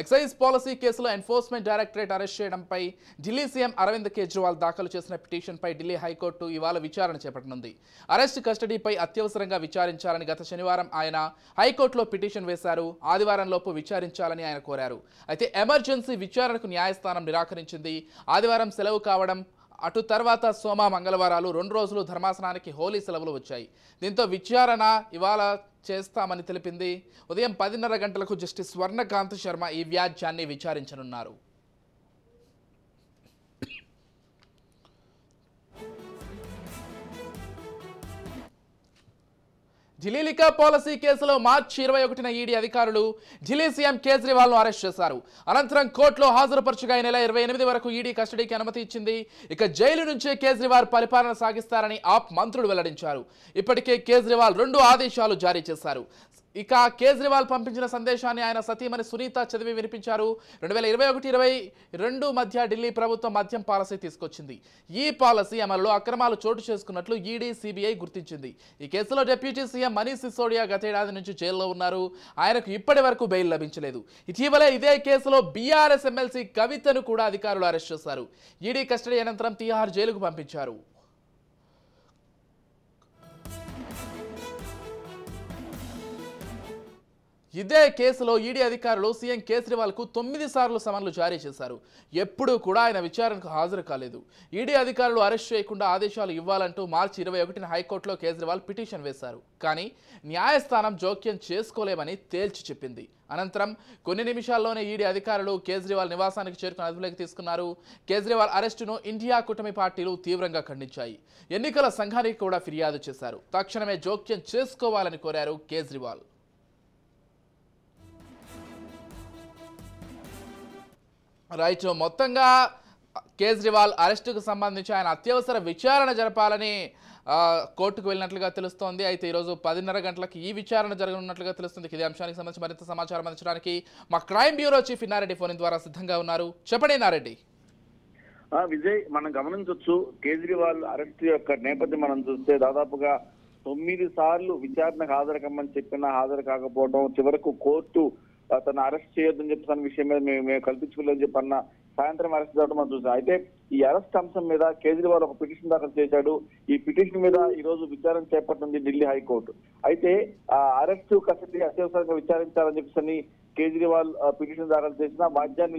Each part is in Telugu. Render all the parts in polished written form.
ఎక్సైజ్ పాలసీ కేసులో ఎన్ఫోర్స్మెంట్ డైరెక్టరేట్ అరెస్ట్ చేయడంపై ఢిల్లీ సీఎం అరవింద్ కేజ్రీవాల్ దాఖలు చేసిన పిటిషన్పై ఢిల్లీ హైకోర్టు ఇవాళ విచారణ చేపట్టనుంది. అరెస్ట్ కస్టడీపై అత్యవసరంగా విచారించాలని గత శనివారం ఆయన హైకోర్టులో పిటిషన్ వేశారు. ఆదివారంలోపు విచారించాలని ఆయన కోరారు. అయితే ఎమర్జెన్సీ విచారణకు న్యాయస్థానం నిరాకరించింది. ఆదివారం సెలవు కావడం, అటు తర్వాత సోమ మంగళవారాలు 2 రోజులు ధర్మాసనానికి హోలీ సెలవులు వచ్చాయి. దీంతో విచారణ ఇవాళ చేస్తామని తెలిపింది. ఉదయం 10:30 గంటలకు జస్టిస్ స్వర్ణకాంత్ శర్మ ఈ వ్యాజ్యాన్ని విచారించనున్నారు. ఢిల్లీ లిక్కర్ పాలసీ కేసులో మార్చి 21న ఈడీ అధికారులు ఢిల్లీ సీఎం కేజ్రీవాల్ను అరెస్ట్ చేశారు. అనంతరం కోర్టులో హాజరుపరచుగా ఈ నెల 28 వరకు ఈడీ కస్టడీకి అనుమతి ఇచ్చింది. ఇక జైలు నుంచే కేజ్రీవాల్ పరిపాలన సాగిస్తారని ఆప్ మంత్రులు వెల్లడించారు. ఇప్పటికే కేజ్రీవాల్ 2 ఆదేశాలు జారీ చేశారు. ఇక కేజ్రీవాల్ పంపించిన సందేశాన్ని ఆయన సతీమణి సునీత చదివి వినిపించారు. 2021-22 మధ్య ఢిల్లీ ప్రభుత్వం మద్యం పాలసీ తీసుకొచ్చింది. ఈ పాలసీ అమలులో అక్రమాలు చోటు చేసుకున్నట్లు ఈడీ, సిబిఐ గుర్తించింది. ఈ కేసులో డిప్యూటీ సీఎం మనీష్ సిసోడియా గతేడాది నుంచి జైల్లో ఉన్నారు. ఆయనకు ఇప్పటి వరకు బెయిల్ లభించలేదు. ఇటీవలే ఇదే కేసులో బీఆర్ఎస్ ఎమ్మెల్సీ కవితను కూడా అధికారులు అరెస్ట్ చేశారు. ఈడీ కస్టడీ అనంతరం తిహార్ జైలుకు పంపించారు. ఇదే కేసులో ఈడీ అధికారులు సీఎం కేజ్రీవాల్కు 9 సార్లు సమన్లు జారీ చేశారు. ఎప్పుడూ కూడా ఆయన విచారణకు హాజరు కాలేదు. ఈడీ అధికారులు అరెస్ట్ చేయకుండా ఆదేశాలు ఇవ్వాలంటూ మార్చి 21న హైకోర్టులో కేజ్రీవాల్ పిటిషన్ వేశారు. కానీ న్యాయస్థానం జోక్యం చేసుకోలేమని తేల్చి చెప్పింది. అనంతరం కొన్ని నిమిషాల్లోనే ఈడీ అధికారులు కేజ్రీవాల్ నివాసానికి చేరుకుని అదుపులోకి తీసుకున్నారు. కేజ్రీవాల్ అరెస్టును ఇండియా కూటమి పార్టీలు తీవ్రంగా ఖండించాయి. ఎన్నికల సంఘానికి కూడా ఫిర్యాదు చేశారు. తక్షణమే జోక్యం చేసుకోవాలని కోరారు కేజ్రీవాల్. రైట్, మొత్తంగా కేజ్రీవాల్ అరెస్టుకు సంబంధించి ఆయన అత్యవసర విచారణ జరపాలని కోర్టుకు వెళ్ళినట్లుగా తెలుస్తోంది. అయితే ఈరోజు 10:30 గంటలకు ఈ విచారణ జరగనున్నట్లుగా తెలుస్తుంది. ఇదే అంశానికి సంబంధించి మరింత సమాచారం అందించడానికి మా crime bureau chief Inna Reddy phone ద్వారా సిద్ధంగా ఉన్నారు. చెప్పండి ఇన్నారెడ్డి. విజయ్, మనం గమనించవచ్చు కేజ్రీవాల్ అరెస్ట్ యొక్క నేపథ్యం మనం చూస్తే దాదాపుగా 9 సార్లు విచారణకు హాజరు కమ్మని చెప్పినా హాజరు కాకపోవడం, చివరకు కోర్టు తను అరెస్ట్ చేయొద్దని చెప్పిన విషయం మీద మేము కల్పించుకోలేదని చెప్పన్న సాయంత్రం అరెస్ట్ చేయడం మనం చూసాం. అయితే ఈ అరెస్ట్ అంశం మీద కేజ్రీవాల్ ఒక పిటిషన్ దాఖలు చేశాడు. ఈ పిటిషన్ మీద ఈ రోజు విచారణ చేపట్టింది ఢిల్లీ హైకోర్టు. అయితే అరెస్టు కస్టడీ అత్యవసరంగా విచారించాలని చెప్పని కేజ్రీవాల్ పిటిషన్ దాఖలు చేసిన వాద్యాన్ని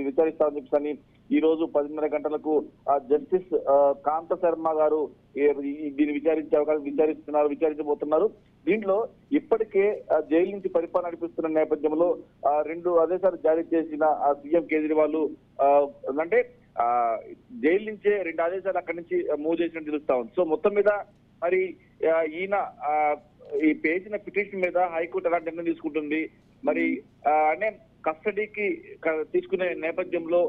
విచారిస్తామని చెప్పని ఈ రోజు 10:30 గంటలకు జస్టిస్ కాంత శర్మ గారు దీన్ని విచారించబోతున్నారు. దీంట్లో ఇప్పటికే జైలు నుంచి పరిపాలన నడిపిస్తున్న నేపథ్యంలో 2 ఆదేశాలు జారీ చేసిన సీఎం కేజ్రీవాల్ అంటే జైలు నుంచే 2 ఆదేశాలు అక్కడి నుంచి మూవ్ చేసినట్టు తెలుస్తా ఉంది. సో మొత్తం మీద మరి ఈయన ఈ పేసిన పిటిషన్ మీద హైకోర్టు ఎలాంటి నిర్ణయం తీసుకుంటుంది, మరి అంటే కస్టడీకి తీసుకునే నేపథ్యంలో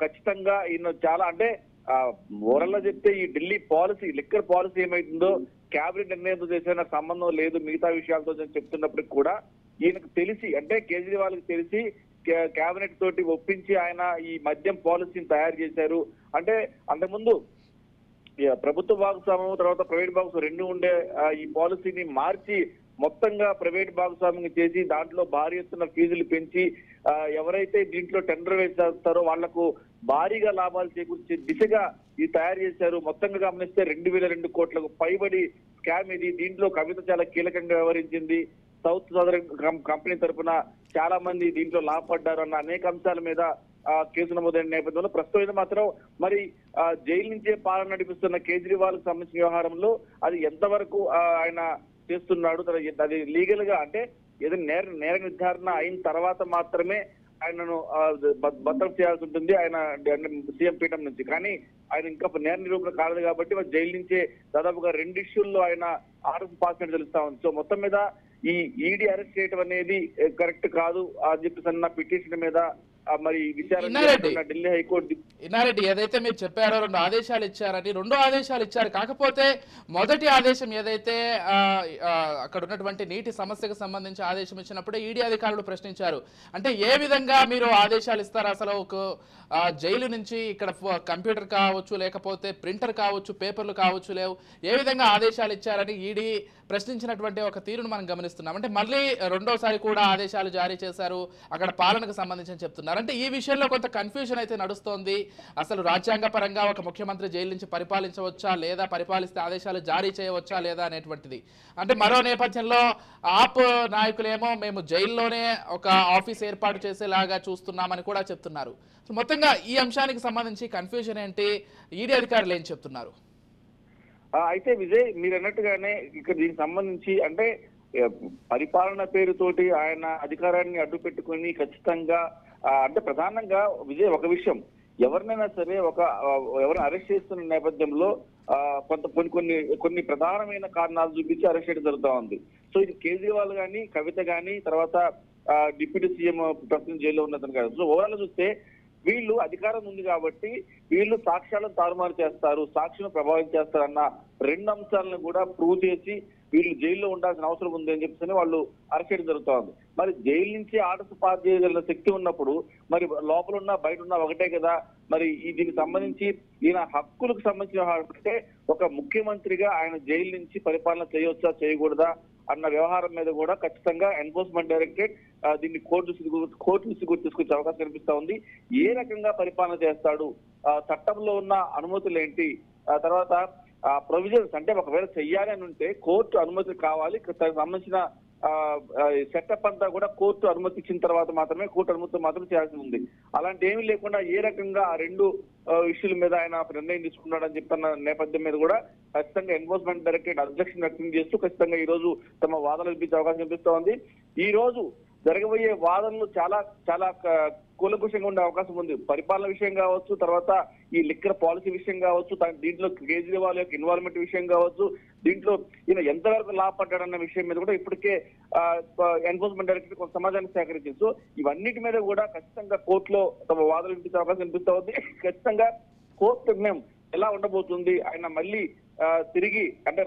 ఖచ్చితంగా ఈయన చాలా అంటే ఓవరాల్ గా చెప్తే ఈ ఢిల్లీ పాలసీ లిక్కర్ పాలసీ ఏమైతుందో క్యాబినెట్ నిర్ణయంతో చేసిన సంబంధం లేదు మిగతా విషయాలతో చెప్తున్నప్పటికి కూడా ఈయనకు తెలిసి అంటే కేజ్రీవాల్ కి తెలిసి క్యాబినెట్ తోటి ఒప్పించి ఆయన ఈ మద్యం పాలసీని తయారు చేశారు. అంటే అంతకుముందు ప్రభుత్వ భాగస్వామ్యం తర్వాత ప్రైవేట్ భాగస్వామ్యం 2 ఉండే ఈ పాలసీని మార్చి మొత్తంగా ప్రైవేట్ భాగస్వామ్యం చేసి దాంట్లో భారీ ఎత్తున ఫీజులు పెంచి ఎవరైతే దీంట్లో టెండర్ వేసేస్తారో వాళ్లకు భారీగా లాభాలు చేకూర్చే దిశగా ఇది తయారు చేశారు. మొత్తంగా గమనిస్తే 2002 కోట్లకు పైబడి స్కామ్ ఇది. దీంట్లో కవిత చాలా కీలకంగా వ్యవహరించింది. సౌత్ సదరన్ కంపెనీ తరఫున చాలా మంది దీంట్లో లాభపడ్డారు అన్న అనేక అంశాల మీద కేసు నమోదైన నేపథ్యంలో ప్రస్తుతం మాత్రం మరి జైలు నుంచే పాలన నడిపిస్తున్న కేజ్రీవాల్ కు సంబంధించిన వ్యవహారంలో అది ఎంతవరకు ఆయన చేస్తున్నాడు, అది లీగల్ గా అంటే ఏదైనా నేర నిర్ధారణ అయిన తర్వాత మాత్రమే ఆయనను భద్రం చేయాల్సి ఉంటుంది ఆయన సీఎం పీఠం నుంచి. కానీ ఆయన ఇంకా నేర నిరూపణ కాలేదు కాబట్టి జైలు నుంచే దాదాపుగా 2 ఇష్యూల్లో ఆయన ఆర్డర్ పాస్ అయినట్టు తెలుస్తా ఉంది. సో మొత్తం మీద ఈ ఈడీ అరెస్ట్ చేయడం అనేది కరెక్ట్ కాదు అని చెప్పి పిటిషన్ మీద మరి విచారణ ఢిల్లీ హైకోర్టు ఇన్నారెడ్డి ఏదైతే మీరు చెప్పారో 2 ఆదేశాలు ఇచ్చారని 2 ఆదేశాలు ఇచ్చారు. కాకపోతే మొదటి ఆదేశం ఏదైతే అక్కడ ఉన్నటువంటి నీటి సమస్యకు సంబంధించి ఆదేశం ఇచ్చినప్పుడే ఈడీ అధికారులు ప్రశ్నించారు. అంటే ఏ విధంగా మీరు ఆదేశాలు ఇస్తారు, అసలు ఒక జైలు నుంచి ఇక్కడ కంప్యూటర్ కావచ్చు, లేకపోతే ప్రింటర్ కావచ్చు, పేపర్లు కావచ్చు లేవు, ఏ విధంగా ఆదేశాలు ఇచ్చారని ఈడీ ప్రశ్నించినటువంటి ఒక తీరును మనం గమనిస్తున్నాం. అంటే మళ్ళీ రెండోసారి కూడా ఆదేశాలు జారీ చేశారు అక్కడ పాలనకు సంబంధించి చెప్తున్నారు. అంటే ఈ విషయంలో కొంత కన్ఫ్యూజన్ అయితే నడుస్తోంది. అసలు రాజ్యాంగ పరంగా ఒక ముఖ్యమంత్రి జైలు నుంచి పరిపాలించవచ్చా లేదా, పరిపాలిస్తే ఆదేశాలు జారీ చేయవచ్చా లేదా అనేటువంటిది. అంటే మరో నేపథ్యంలో ఆప్ నాయకులేమో మేము జైల్లోనే ఒక ఆఫీస్ ఏర్పాటు చేసేలాగా చూస్తున్నామని కూడా చెప్తున్నారు. మొత్తంగా ఈ అంశానికి సంబంధించి కన్ఫ్యూజన్ ఏంటి, ఈడీ అధికారులు ఏం చెప్తున్నారు? అయితే విజయ్ మీరు అన్నట్టుగానే ఇక్కడ దీనికి సంబంధించి అంటే పరిపాలన పేరుతోటి ఆయన అధికారాన్ని అడ్డు పెట్టుకుని ఖచ్చితంగా అంటే ప్రధానంగా విజయ్ ఒక విషయం, ఎవరినైనా సరే ఎవరిని అరెస్ట్ చేస్తున్న నేపథ్యంలో కొన్ని ప్రధానమైన కారణాలు చూపించి అరెస్ట్ చేయడం జరుగుతూ ఉంది. సో ఇది కేజ్రీవాల్ గానీ, కవిత గానీ, తర్వాత డిప్యూటీ సీఎం ప్రస్తుతం జైల్లో ఉన్నతను కాదు. సో ఓవరాల్ చూస్తే వీళ్ళు అధికారం ఉంది కాబట్టి వీళ్ళు సాక్ష్యాలను తారుమారు చేస్తారు, సాక్షులను ప్రభావితం చేస్తారన్న రెండు అంశాలను కూడా ప్రూవ్ చేసి వీళ్ళు జైల్లో ఉండాల్సిన అవసరం ఉంది అని చెప్పేసి వాళ్ళు అరెస్ట్ చేయడం జరుగుతూ ఉంది. మరి జైలు నుంచి ఆర్డర్స్ పాస్ చేయగలిగిన శక్తి ఉన్నప్పుడు మరి లోపల ఉన్న బయట ఉన్న ఒకటే కదా. మరి దీనికి సంబంధించి ఈయన హక్కులకు సంబంధించిన అంటే ఒక ముఖ్యమంత్రిగా ఆయన జైలు నుంచి పరిపాలన చేయవచ్చా చేయకూడదా అన్న వ్యవహారం మీద కూడా ఖచ్చితంగా ఎన్ఫోర్స్మెంట్ డైరెక్టరేట్ దీన్ని కోర్టు దృష్టి కూడా తీసుకొచ్చే అవకాశం కనిపిస్తా ఉంది. ఏ రకంగా పరిపాలన చేస్తాడు, చట్టంలో ఉన్న అనుమతులు ఏంటి, తర్వాత ప్రొవిజన్స్ అంటే ఒకవేళ చెయ్యాలి అని ఉంటే కోర్టు అనుమతి కావాలి. దానికి సంబంధించిన సెటప్ అంతా కూడా కోర్టు అనుమతి ఇచ్చిన తర్వాత మాత్రమే, కోర్టు అనుమతి మాత్రమే చేయాల్సి ఉంది. అలాంటి ఏమీ లేకుండా ఏ రకంగా ఆ రెండు ఇష్యూల మీద ఆయన నిర్ణయం తీసుకున్నాడని చెప్తున్న నేపథ్యం మీద కూడా ఖచ్చితంగా ఎన్ఫోర్స్మెంట్ డైరెక్టరేట్ అబ్జెక్షన్ వ్యక్తం చేస్తూ ఖచ్చితంగా ఈ రోజు తమ వాదనలు వినిపించే అవకాశం కనిపిస్తూ ఉంది. ఈ రోజు జరగబోయే వాదనలు చాలా చాలా కూలంకుషంగా ఉండే అవకాశం ఉంది. పరిపాలన విషయం కావచ్చు, తర్వాత ఈ లిక్కర్ పాలసీ విషయం కావచ్చు, దీంట్లో కేజ్రీవాల్ యొక్క ఇన్వాల్వ్మెంట్ విషయం కావచ్చు, దీంట్లో ఈయన ఎంతవరకు లాభపడ్డాడన్న విషయం మీద కూడా ఇప్పటికే ఎన్ఫోర్స్మెంట్ డైరెక్టరేట్ కొంత సమాజాన్ని సేకరించింది. సో ఇవన్నిటి మీద కూడా ఖచ్చితంగా కోర్టులో తమ వాదనలు వినిపించే అవకాశం కనిపిస్తూ ఉంది. ఖచ్చితంగా కోర్టు నిర్ణయం ఎలా ఉండబోతుంది, ఆయన మళ్ళీ తిరిగి అంటే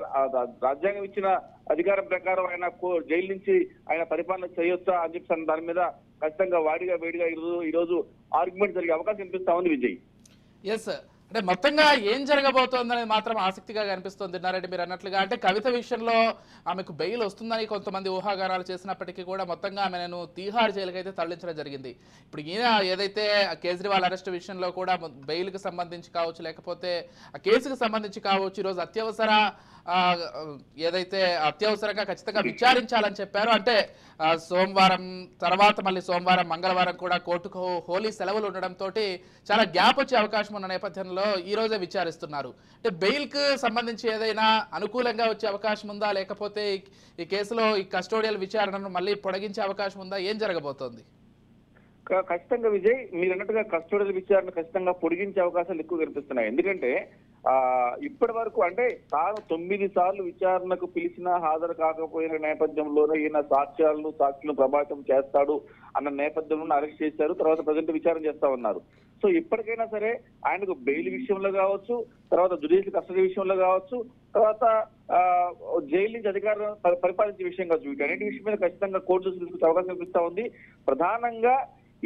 రాజ్యాంగం ఇచ్చిన అధికారం ప్రకారం ఆయన జైలు నుంచి ఆయన పరిపాలన చేయొచ్చా అని చెప్పి దాని మీద ఖచ్చితంగా వేడిగా ఈ రోజు ఆర్గ్యుమెంట్ జరిగే అవకాశం కనిపిస్తా ఉంది విజయ్. ఎస్, అంటే మొత్తంగా ఏం జరగబోతోంది అనేది మాత్రం ఆసక్తిగా కనిపిస్తుంది. నారెడ్డి మీరు అన్నట్లుగా అంటే కవిత విషయంలో ఆమెకు బెయిల్ వస్తుందని కొంతమంది ఊహాగానాలు చేసినప్పటికీ కూడా మొత్తంగా ఆమెను తీహార్ జైలుకి అయితే తరలించడం జరిగింది. ఇప్పుడు ఈయన ఏదైతే కేజ్రీవాల్ అరెస్ట్ విషయంలో కూడా బెయిల్కి సంబంధించి కావచ్చు, లేకపోతే ఆ కేసుకు సంబంధించి కావచ్చు, ఈరోజు ఏదైతే అత్యవసరంగా ఖచ్చితంగా విచారించాలని చెప్పారు. అంటే సోమవారం తర్వాత మళ్ళీ సోమవారం మంగళవారం కూడా కోర్టుకు హోలీ సెలవులు ఉండడంతో చాలా గ్యాప్ వచ్చే అవకాశం ఉన్న నేపథ్యంలో ఈ రోజే విచారిస్తున్నారు. అంటే బెయిల్కి సంబంధించి ఏదైనా అనుకూలంగా వచ్చే అవకాశం ఉందా, లేకపోతే ఈ కేసులో ఈ కస్టోడియల్ విచారణను మళ్ళీ పొడిగించే అవకాశం ఉందా, ఏం జరగబోతోంది? ఖచ్చితంగా విజయ్ మీరు అన్నట్టుగా కస్టోడియల్ విచారణ ఖచ్చితంగా పొడిగించే అవకాశాలు ఎక్కువ కనిపిస్తున్నాయి. ఎందుకంటే ఇప్పటి వరకు అంటే తాను 9 సార్లు విచారణకు పిలిచినా హాజరు కాకపోయిన నేపథ్యంలోనే ఈయన సాక్షులను ప్రభావితం చేస్తాడు అన్న నేపథ్యంలో అరెస్ట్ చేశారు. తర్వాత ప్రజెంట్ విచారణ చేస్తా ఉన్నారు. సో ఇప్పటికైనా సరే ఆయనకు బెయిల్ విషయంలో కావచ్చు, తర్వాత జ్యుడిషియల్ కస్టడీ విషయంలో కావచ్చు, తర్వాత జైలు నుంచి అధికారం పరిపాలించే విషయం కావచ్చు, వీటన్నిటి విషయం మీద ఖచ్చితంగా కోర్టు తీసుకొచ్చే అవకాశం కనిపిస్తా ఉంది. ప్రధానంగా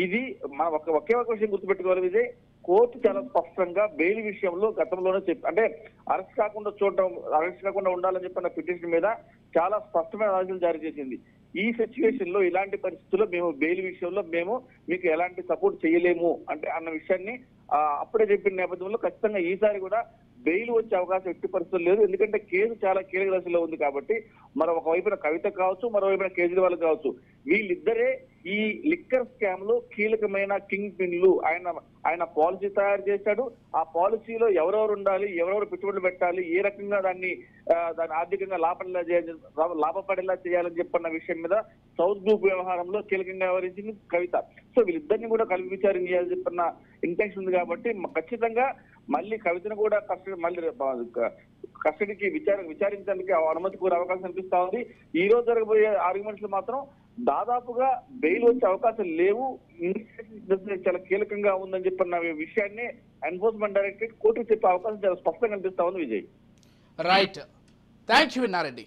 ఇది మన ఒకే ఒక విషయం గుర్తుపెట్టుకోవాలి విజయ్, కోర్టు చాలా స్పష్టంగా బెయిల్ విషయంలో గతంలోనే అంటే అరెస్ట్ కాకుండా ఉండాలని చెప్పిన పిటిషన్ మీద చాలా స్పష్టమైన ఆదేశాలు జారీ చేసింది. ఈ సిచ్యువేషన్ లో ఇలాంటి పరిస్థితుల్లో మేము బెయిల్ విషయంలో మీకు ఎలాంటి సపోర్ట్ చేయలేము అంటే అన్న విషయాన్ని అప్పుడే చెప్పిన నేపథ్యంలో ఖచ్చితంగా ఈసారి కూడా బెయిల్ వచ్చే అవకాశం ఎట్టి పరిస్థితులు లేదు. ఎందుకంటే కేసు చాలా కీలక దశలో ఉంది కాబట్టి ఒకవైపున కవిత కావచ్చు, మరోవైపున కేజ్రీవాల్ కావచ్చు, వీళ్ళిద్దరే ఈ లిక్కర్ స్కామ్ లో కీలకమైన కింగ్ పిన్లు. ఆయన పాలసీ తయారు చేశాడు. ఆ పాలసీలో ఎవరెవరు ఉండాలి, ఎవరెవరు పెట్టుబడులు పెట్టాలి, ఏ రకంగా దాన్ని ఆర్థికంగా లాభపడేలా చేయాలని చెప్పన్న విషయం మీద సౌత్ గ్రూప్ వ్యవహారంలో కీలకంగా వ్యవహరించింది కవిత. సో వీళ్ళిద్దరిని కూడా కలిపి విచారణ చేయాలని చెప్పన్న ఇంటెన్షన్ ఉంది కాబట్టి ఖచ్చితంగా మళ్ళీ కవితను కూడా కస్టడీకి విచారించడానికి అనుమతి కోరే అవకాశం కనిపిస్తా ఉంది. ఈ రోజు జరగబోయే ఆర్గ్యుమెంట్స్ లో మాత్రం దాదాపుగా బెయిల్ వచ్చే అవకాశం లేవు, చాలా కీలకంగా ఉందని చెప్పిన విషయాన్ని ఎన్ఫోర్స్మెంట్ డైరెక్టరేట్ కోర్టుకు చెప్పే అవకాశం చాలా స్పష్టంగా కనిపిస్తా ఉంది Vijay. Right, thank you Nareddy.